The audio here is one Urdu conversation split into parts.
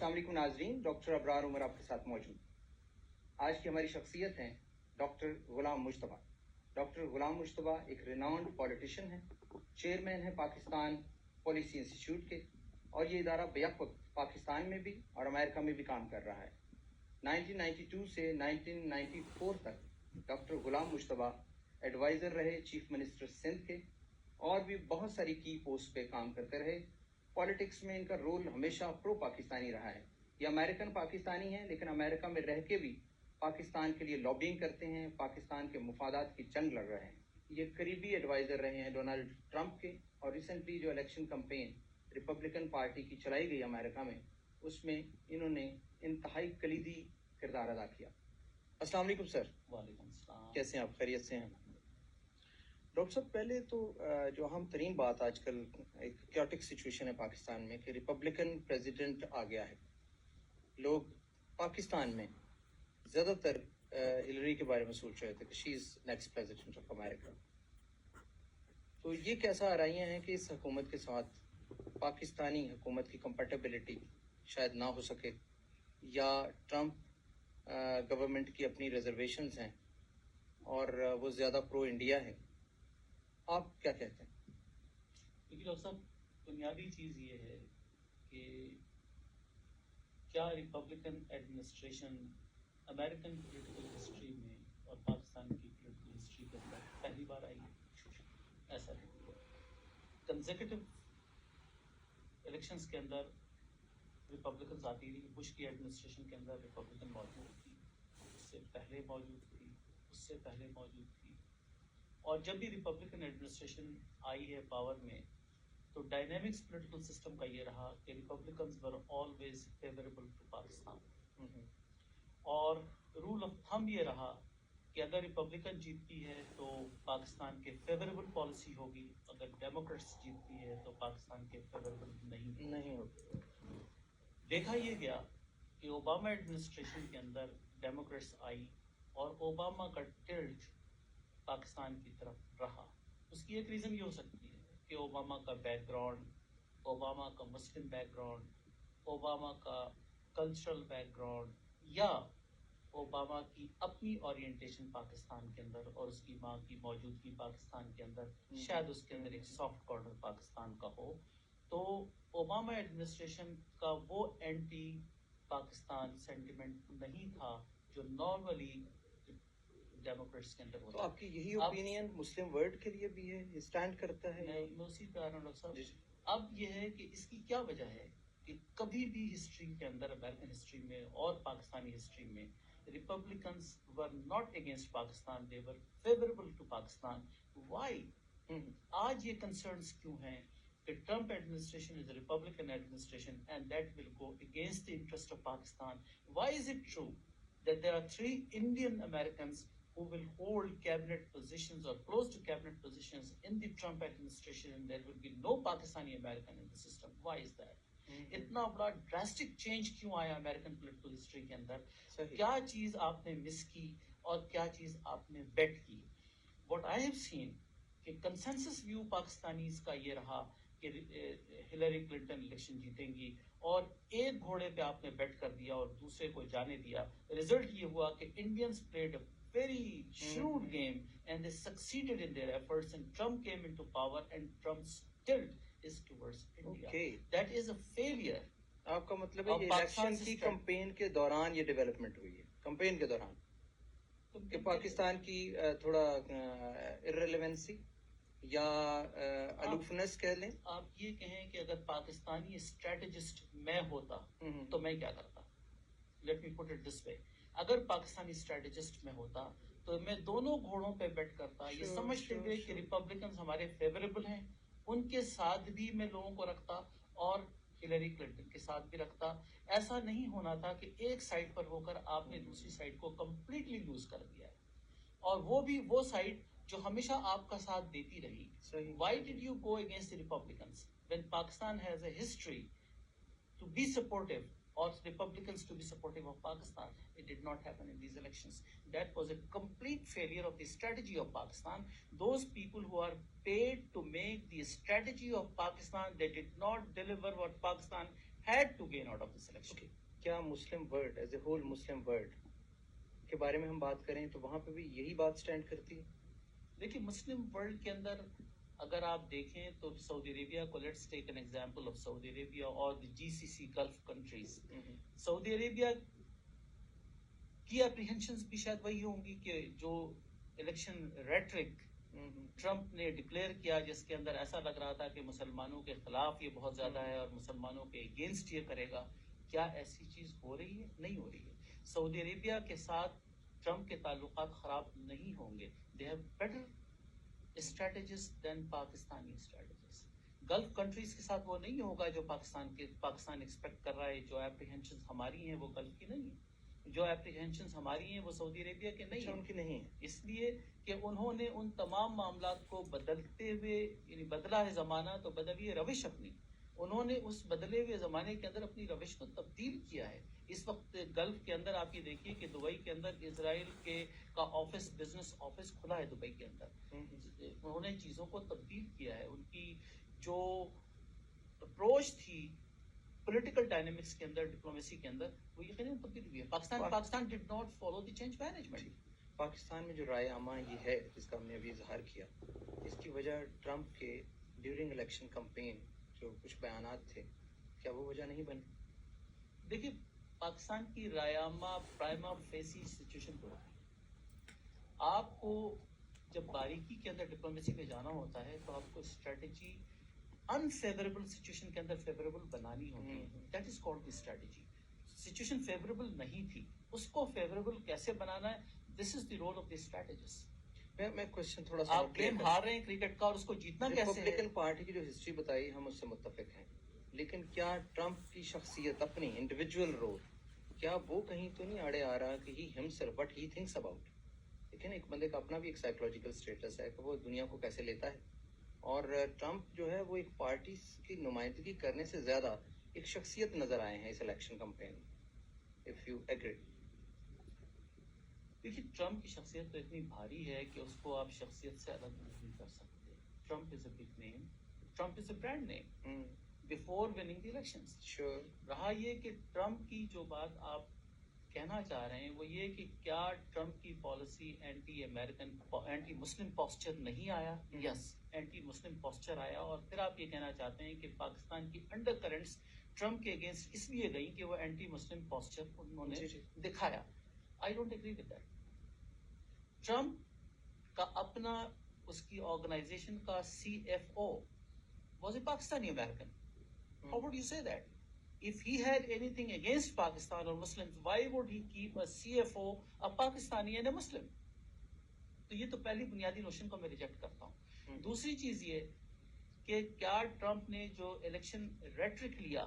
السلام علیکم ناظرین، ڈاکٹر ابرار عمر آپ کے ساتھ موجود. آج کی ہماری شخصیت ہیں ڈاکٹر غلام مجتبیٰ. ڈاکٹر غلام مجتبیٰ ایک ریناؤنڈ پولیٹیشین ہیں، چیئرمین ہیں پاکستان پالیسی انسٹیٹیوٹ کے، اور یہ ادارہ بیک وقت پاکستان میں بھی اور امریکہ میں بھی کام کر رہا ہے. 1992 سے 1994 تک ڈاکٹر غلام مجتبیٰ ایڈوائزر رہے چیف منسٹر سندھ کے، اور بھی بہت ساری کی پوسٹ پہ کام کرتے رہے. پالیٹکس میں ان کا رول ہمیشہ پرو پاکستانی رہا ہے. یہ امریکن پاکستانی ہیں لیکن امریکہ میں رہ کے بھی پاکستان کے لیے لابینگ کرتے ہیں، پاکستان کے مفادات کی جنگ لڑ رہے ہیں. یہ قریبی ایڈوائزر رہے ہیں ڈونلڈ ٹرمپ کے، اور ریسنٹلی جو الیکشن کمپین ریپبلکن پارٹی کی چلائی گئی امریکہ میں، اس میں انہوں نے انتہائی کلیدی کردار ادا کیا. السلام علیکم سر. وعلیکم السلام. کیسے ہیں آپ؟ خیریت سے ہیں؟ ڈاکٹر صاحب، پہلے تو جو اہم ترین بات آج کل ایک کیوٹک سچویشن ہے پاکستان میں کہ ریپبلکن پریزیڈنٹ آ گیا ہے. لوگ پاکستان میں زیادہ تر ہلری کے بارے میں سوچ رہے تھے کہ she is next president of America. تو یہ کیسا آرائیاں ہیں کہ اس حکومت کے ساتھ پاکستانی حکومت کی کمپیٹیبلٹی شاید نہ ہو سکے، یا ٹرمپ گورنمنٹ کی اپنی ریزرویشنز ہیں اور وہ زیادہ پرو انڈیا ہے. آپ کیا کہتے ہیں؟ دیکھیے ڈاکٹر صاحب، بنیادی چیز یہ ہے کہ کیا Republican administration American political history میں اور پاکستان کی پولیٹیکل ہسٹری کے اندر پہلی بار آئی ہے؟ ایسا نہیں. کنزیکٹو الیکشنز کے اندر ریپبلکنز آتی رہی. بش کی ایڈمنسٹریشن کے اندر ریپبلکن موجود تھی، اس سے پہلے موجود تھی، اس سے پہلے موجود تھی. اور جب بھی ریپبلکن ایڈمنسٹریشن آئی ہے پاور میں، تو ڈائنامکس پولیٹیکل سسٹم کا یہ رہا کہ Republicans were always favourable to Pakistan. اور رول آف تھم یہ رہا کہ اگر ریپبلکن جیتتی ہے تو پاکستان کے فیوریبل پالیسی ہوگی، اگر ڈیموکریٹس جیتتی ہے تو پاکستان کے فیوریبل نہیں ہوگی. دیکھا یہ گیا کہ اوباما ایڈمنسٹریشن کے اندر ڈیموکریٹس آئی اور اوباما کا ٹلٹ پاکستان کی طرف رہا. اس کی ایک ریزن یہ ہو سکتی ہے کہ اوباما کا بیک گراؤنڈ، اوباما کا مسلم بیک گراؤنڈ، اوباما کا کلچرل بیک گراؤنڈ، یا اوباما کی اپنی اورینٹیشن پاکستان کے اندر اور اس کی ماں کی موجودگی پاکستان کے اندر، شاید اس کے اندر ایک سافٹ کارنر پاکستان کا ہو. تو اوباما ایڈمنسٹریشن کا وہ اینٹی پاکستان سینٹیمنٹ نہیں تھا جو نارملی ڈیموکریٹس کے اندر ہوتا. تو آپ کی یہی اوپینین مسلم ورلڈ کے لیے بھی ہے، اسٹینڈ کرتا ہے؟ میں اسی پہ آ رہا ہوں ڈاکٹر صاحب. اب یہ ہے کہ اس کی کیا وجہ ہے کہ کبھی بھی ہسٹری کے اندر، امریکن ہسٹری میں اور پاکستانی ہسٹری میں، Republicans were not against Pakistan, they were favourable to Pakistan. Why? آج یہ کنسرنس کیوں ہیں کہ Trump administration is a Republican administration and that will go against the interest of Pakistan. Why is it true that there are 3 Indian Americans who will hold cabinet positions or close to cabinet positions in the Trump administration, and there will be no Pakistani American in the system? Why is that? اتنا بڑا ڈراسٹک چینج کیوں آیا امریکن پولیٹیکل ہسٹری کے اندر؟ کیا چیز آپ نے مس کی اور کیا چیز آپ نے بیٹ کی؟ What I have seen کہ کنسنسس ویو پاکستانیز کا یہ رہا کہ ہلری کلنٹن الیکشن جیتیں گی، اور ایک گھوڑے پہ آپ نے بیٹ کر دیا اور دوسرے کو جانے دیا. رزلٹ یہ ہوا کہ Indians played a very shrewd game and they succeeded in their efforts, and Trump came into power and Trump's tilt is towards India. Okay. That is a failure. آپ کا مطلب ہے یہ الیکشن کی کمپین کے دوران یہ ڈیولپمنٹ ہوئی ہے، کمپین کے دوران، کہ پاکستان کی تھوڑا ارریلیونسی یا الوفنس کہہ لیں. آپ یہ کہیں کہ اگر پاکستانی اسٹریٹجسٹ میں ہوتا تو میں کیا کرتا. Let me put it this وے، اگر پاکستانی اسٹریٹجسٹ میں ہوتا تو میں دونوں گھوڑوں پہ بیٹ کرتا، یہ سمجھتے ہوئے کہ ریپبلکنز ہمارے فیوریبل ہیں، ان کے ساتھ بھی میں لوگوں کو رکھتا اور ہلری کلنٹن کے ساتھ بھی رکھتا. ایسا نہیں ہونا تھا کہ ایک سائڈ پر ہو کر آپ نے دوسری سائڈ کو کمپلیٹلی لوز کر دیا ہے، اور وہ بھی وہ سائڈ جو ہمیشہ آپ کا ساتھ دیتی رہی. Why did you go against the Republicans when Pakistan has a history to be supportive, or Republicans to be supportive of Pakistan? It did not happen in these elections. That was a complete failure of the strategy of Pakistan. Those people who are paid to make the strategy of Pakistan, they did not deliver what Pakistan had to gain out of this election. Okay. کیا Muslim world as a whole Muslim world کے بارے میں ہم بات کریں تو وہاں پہ بھی یہی بات سٹینڈ کرتی ہے؟ دیکھیے مسلم ورلڈ کے اندر اگر آپ دیکھیں تو سعودی عربیہ کو let's take an example of Saudi Arabia اور دی جی سی سی گلف کنٹریز. سعودی عربیہ کی اپریہنشنز بھی شاید وہی ہوں گی کہ جو الیکشن ریٹرک ٹرمپ نے ڈکلیئر کیا جس کے اندر ایسا لگ رہا تھا کہ مسلمانوں کے خلاف یہ بہت زیادہ ہے اور مسلمانوں کے اگینسٹ یہ کرے گا. کیا ایسی چیز ہو رہی ہے؟ نہیں ہو رہی ہے. سعودی عربیہ کے ساتھ ٹرمپ کے تعلقات خراب نہیں ہوں گے. They have better strategies than Pakistani strategies. Gulf countries کے ساتھ وہ نہیں ہوگا جو پاکستان ایکسپیکٹ کر رہا ہے. جو اپریہنشنز ہماری ہیں وہ گلف کی نہیں ہیں. جو اپریہنشنز ہماری ہیں وہ سعودی عربیہ کے نہیں ہیں. ان کی نہیں ہے اس لیے کہ انہوں نے ان تمام معاملات کو بدلتے ہوئے یعنی بدلا ہے زمانہ تو بدلی روش اپنی. انہوں نے اس بدلے ہوئے زمانے کے اندر اپنی روش کو تبدیل کیا ہے. اس وقت گلف کے اندر آپ یہ دیکھیے کہ دبئی کے اندر اسرائیل کا آفس بزنس آفس کھلا ہے دبئی کے اندر. انہوں نے چیزوں کو تبدیل کیا ہے. ان کی جو اپروچ تھی پولیٹیکل ڈائنامکس کے اندر ڈپلومیسی کے اندر وہ یقیناً تبدیل ہوئی ہے. Pakistan did not follow the change management. Pakistan میں جو رائے عامہ یہ ہے جس کا ہم نے ابھی اظہار کیا اس کی وجہ ٹرمپ کے ڈیورنگ الیکشن کمپین جو کچھ بیانات تھے کیا وہ وجہ نہیں بنی؟ دیکھیے پاکستان کی رائے عامہ پرائما فیسی سچویشن پر ہوتی ہے. آپ کو جب باریکی کے اندر ڈپلومیسی میں جانا ہوتا ہے تو آپ کو اسٹریٹجی انفیوریبل سچویشن کے اندر فیوریبل بنانی ہوتی ہے. That is called the strategy. Situation favourable نہیں تھی اس کو فیوریبل کیسے بنانا ہے. دس از دی رول آف دی اسٹریٹجسٹ. میں کوشچن تھوڑا سا آپ گیم ہار رہے ہیں کرکٹ کا اور اس کو جیتنا کیسے ہے. ریپبلکن پارٹی کی جو ہسٹری بتائی ہم اس سے متفق ہیں لیکن کیا ٹرمپ کی شخصیت اپنی انڈیویجول رول کیا وہ کہیں تو نہیں آڑے آ رہا کہ he himself what he thinks about. لیکن ایک بندے کا اپنا بھی ایک سائیکولوجیکل اسٹیٹس ہے کہ وہ دنیا کو کیسے لیتا ہے اور ٹرمپ جو ہے وہ ایک پارٹی کی نمائندگی کرنے سے زیادہ ایک شخصیت نظر آئے ہیں اس الیکشن کمپین میں. If you agree. دیکھیے ٹرمپ کی شخصیت تو اتنی بھاری ہے کہ اس کو آپ شخصیت سے الگ نہیں کر سکتے. Trump is a big name. Trump is a brand name before winning the elections. Sure. رہا یہ کہ ٹرمپ کی جو بات آپ کہنا چاہ رہے ہیں وہ یہ کہ کیا ٹرمپ کی پالیسی اینٹی امریکن اینٹی مسلم پوسچر نہیں آیا. یس اینٹی مسلم پوسچر آیا. اور پھر آپ یہ کہنا چاہتے ہیں کہ پاکستان کی انڈر کرنٹس ٹرمپ کے اگینسٹ اس لیے گئی کہ وہ اینٹی مسلم پوسچر انہوں نے دکھایا. I don't agree with that. Trump کا اپنا اس کی آرگنائزیشن کا CFO was a Pakistani American. How would you say that? If he had anything against Pakistan or Muslims, why would he keep a CFO, a Pakistani and a Muslim? تو یہ تو پہلی بنیادی نوشن کو میں ریجیکٹ کرتا ہوں. دوسری چیز یہ کہ کیا ٹرمپ نے جو الیکشن ریٹرک لیا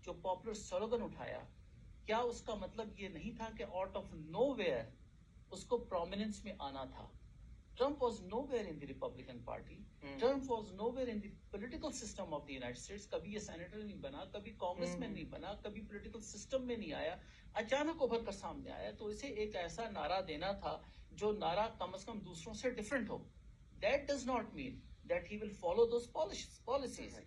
جو پاپولر سلوگن اٹھایا کیا اس کا مطلب یہ نہیں تھا کہ آؤٹ آف نو ویئر اس کو پرومیننس میں آنا تھا. Trump was know where in the Republican party. Trump was know where in the political system of the United States. کبھی یہ سینیٹر نہیں بنا, کبھی کانگریس میں نہیں بنا, کبھی پولیٹیکل سسٹم میں نہیں آیا. اچانک ابھر کر سامنے آیا تو اسے ایک ایسا نعرہ دینا تھا جو نعرہ کم از کم دوسروں سے different who. That does not mean that he will follow those policies.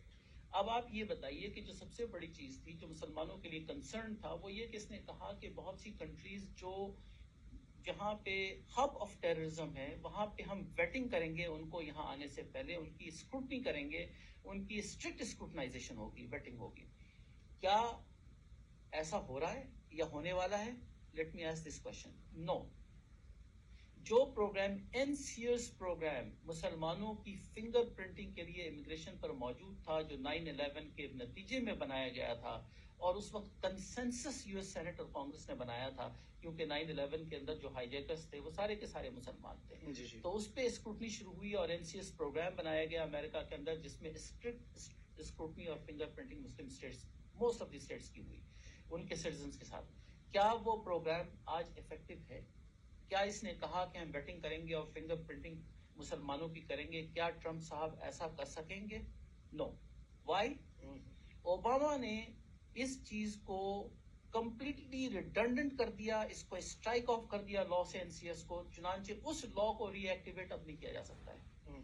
اب آپ یہ بتائیے کہ جو سب سے بڑی چیز تھی جو مسلمانوں کے لیے کنسرن تھا وہ یہ کہ اس نے کہا کہ بہت سی کنٹریز جو جہاں پہ ہب آف ٹیررزم ہے وہاں پہ ہم ویٹنگ کریں گے ان کو یہاں آنے سے پہلے ان کی اسکروٹنی کریں گے, ان کی اسٹرکٹ اسکروٹنائزیشن ہوگی, ویٹنگ ہوگی. کیا ایسا ہو رہا ہے یا ہونے والا ہے؟ Let me ask this question. No. جو پروگرام NCERS پروگرام مسلمانوں کی فنگر پرنٹنگ کے لیے امیگریشن پر موجود تھا جو 9/11 کے نتیجے میں بنایا گیا تھا اور اس وقت کنسنسس US سینٹ اور کانگریس نے بنایا تھا کیونکہ 9/11 کے اندر جو ہائی جیکرز تھے وہ سارے کے سارے مسلمان تھے. تو اس پہ اسکروٹنی شروع ہوئی اور NCERS پروگرام بنایا گیا امریکہ کے اندر جس میں اسٹرکٹ اسکروٹنی اور fingerprinting Muslim states most of the states کی ہوئی ان کے سٹیزنز کے ساتھ. کیا وہ پروگرام آج افیکٹو ہے؟ کیا اس نے کہا کہ ہم بیٹنگ کریں گے اور فنگر پرنٹنگ مسلمانوں کی کریں گے؟ کیا ٹرمپ صاحب ایسا کر سکیں گے؟ نو. وائی؟ اوباما نے اس چیز کو کمپلیٹلی ریڈنڈنٹ کر دیا, اس کو اسٹرائک آف کر دیا لا سے NCS کو. چنانچہ اس لا کو ری ایکٹیویٹ اب نہیں کیا جا سکتا ہے.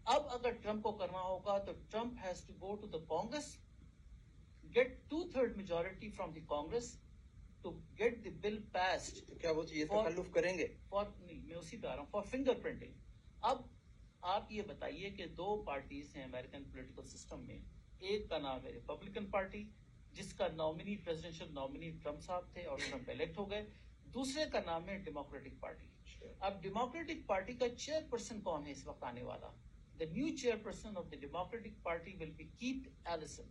اب اگر ٹرمپ کو کرنا ہوگا تو Trump has to go to the Congress, get 2/3 majority from the Congress to get the bill passed تو کیا وہ یہ For- تکلف کریں گے؟ نہیں میں اسی پہ آ رہا ہوں فار فنگر پرنٹنگ. اب آپ یہ بتائیے کہ دو پارٹیز ہیں امریکن پولیٹیکل سسٹم میں. ایک کا نام ہے ریپبلکن پارٹی جس کا نامنی پریزیڈنشل نامنی ٹرمپ صاحب تھے اور ٹرمپ الیکٹ ہو گئے. دوسرے کا نام ہے ڈیموکریٹک پارٹی. اب ڈیموکریٹک پارٹی کا چیئر پرسن کون ہے اس وقت آنے والا؟ The new chairperson of the Democratic Party will be Keith Ellison.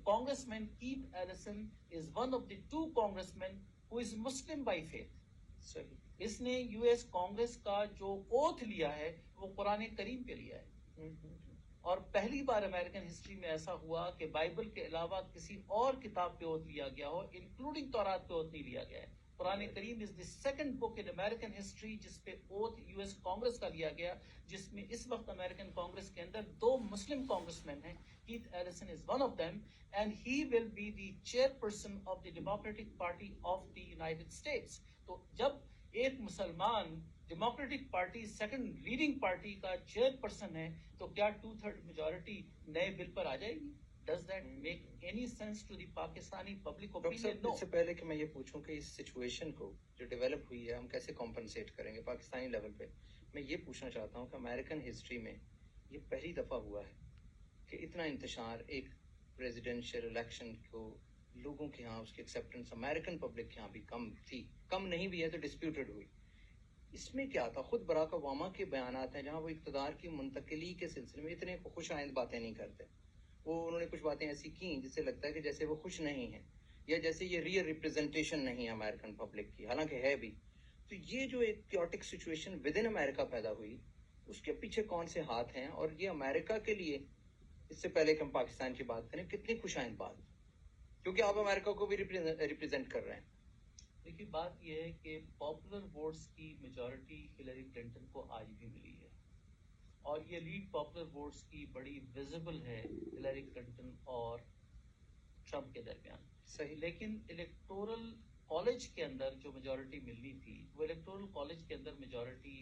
Congressman Keith Ellison is one of the two congressmen who is Muslim by faith. صحیح. اس نے یو ایس کانگریس کا جو اوتھ لیا ہے وہ قرآن کریم پہ لیا ہے. اور پہلی بار امریکن ہسٹری میں ایسا ہوا کہ بائبل کے علاوہ کسی اور کتاب پہ اوتھ لیا گیا ہو, انکلوڈنگ تورات پہ اوتھ نہیں لیا گیا ہے. Quran Kareem is the second book in American history جس پہ اوتھ یو ایس کانگریس کا لیا گیا, جس میں اس وقت امریکن کانگریس کے اندر دو مسلم کانگریس مین ہیں. Keith Ellison is one of them and he will be the chairperson of the Democratic Party of the United States. تو جب ایک مسلمان democratic party second leading party کا چیئر پرسن ہے تو کیا 2/3 میجورٹی نئے بل پر آ جائے گی؟ Does that make any sense to the Pakistani public doctor opinion? صاحب No. اس سے پہلے کہ میں یہ پوچھوں کہ اس سچویشن کو جو ڈیولپ ہوئی ہے ہم کیسے کمپنسیٹ کریں گے پاکستانی لیول پہ, میں یہ پوچھنا چاہتا ہوں کہ امریکن ہسٹری میں یہ پہلی دفعہ ہوا ہے کہ اتنا انتشار ایک پریزیڈینشیل الیکشن کو لوگوں کے ہاں اس کی ایکسیپٹنس امریکن پبلک کے ہاں بھی کم تھی, کم نہیں بھی ہے تو ڈسپیوٹڈ ہوئی. اس میں کیا تھا؟ خود براک اوباما کے بیانات ہیں جہاں وہ اقتدار کی منتقلی کے سلسلے میں اتنے خوش آئند باتیں نہیں کرتے. وہ انہوں نے کچھ باتیں ایسی کی جس سے لگتا ہے کہ جیسے وہ خوش نہیں ہیں یا جیسے یہ ریئل ریپرزنٹیشن نہیں ہے امریکن پبلک کی, حالانکہ ہے بھی. تو یہ جو ایک کیوٹک سچویشن ود ان امریکہ پیدا ہوئی اس کے پیچھے کون سے ہاتھ ہیں, اور یہ امریکہ کے لیے اس سے پہلے کہ ہم پاکستان کی بات کریں کتنی خوش آئند بات, کیونکہ آپ امریکہ کو بھی ریپرزینٹ کر رہے ہیں. دیکھیے بات یہ ہے کہ پاپولر ووٹس کی میجورٹی ہلری کلنٹن کو آج بھی ملی ہے اور یہ لیڈ پاپولر ووٹس کی بڑی ویزیبل ہے ہلری کلنٹن اور ٹرمپ کے درمیان. صحیح. لیکن الیکٹورل کالج کے اندر جو میجورٹی ملنی تھی وہ الیکٹورل کالج کے اندر میجورٹی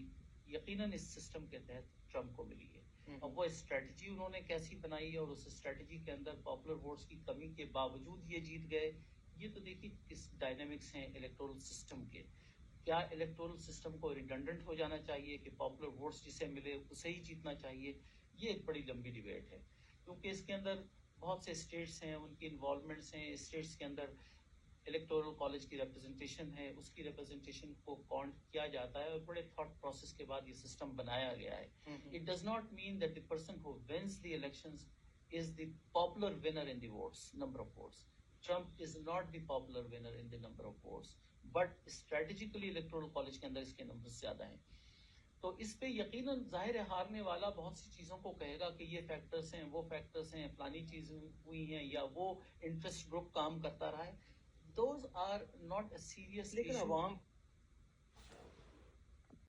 یقیناً اس سسٹم کے تحت ٹرمپ کو ملی ہے. اب وہ اسٹریٹجی انہوں نے کیسی بنائی اور اس اسٹریٹجی کے اندر پاپولر ووٹس کی کمی کے باوجود یہ جیت گئے, یہ تو دیکھیے کس ڈائنامکس ہیں الیکٹورل سسٹم کے. کیا الیکٹورل سسٹم کو ریڈنڈنٹ ہو جانا چاہیے کہ پاپولر ووٹس جسے ملے اسے ہی جیتنا چاہیے؟ یہ ایک بڑی لمبی ڈیبیٹ ہے کیونکہ اس کے اندر بہت سے اسٹیٹس ہیں, ان کی انوالومنٹس ہیں. اسٹیٹس کے اندر الیکٹورل کالج کی ریپرزنٹیشن ہے, اس کی ریپرزنٹیشن کو کاؤنٹ کیا جاتا ہے اور بڑے تھاٹ پروسیس کے بعد یہ سسٹم بنایا گیا ہے. It does not mean that the person who wins the elections is the popular winner in the votes, number of votes. Trump is not the popular winner in the number of votes, but strategically electoral college کے اندر اس کے نمبر زیادہ ہیں. تو اس پہ یقیناً ظاہر ہارنے والا بہت سی چیزوں کو کہے گا کہ یہ فیکٹرز ہیں, وہ فیکٹرز ہیں, فلانی چیزیں ہوئی ہیں یا وہ انٹرسٹ گروپ کام کرتا رہا ہے. Those are not a serious لیکن issue. عوام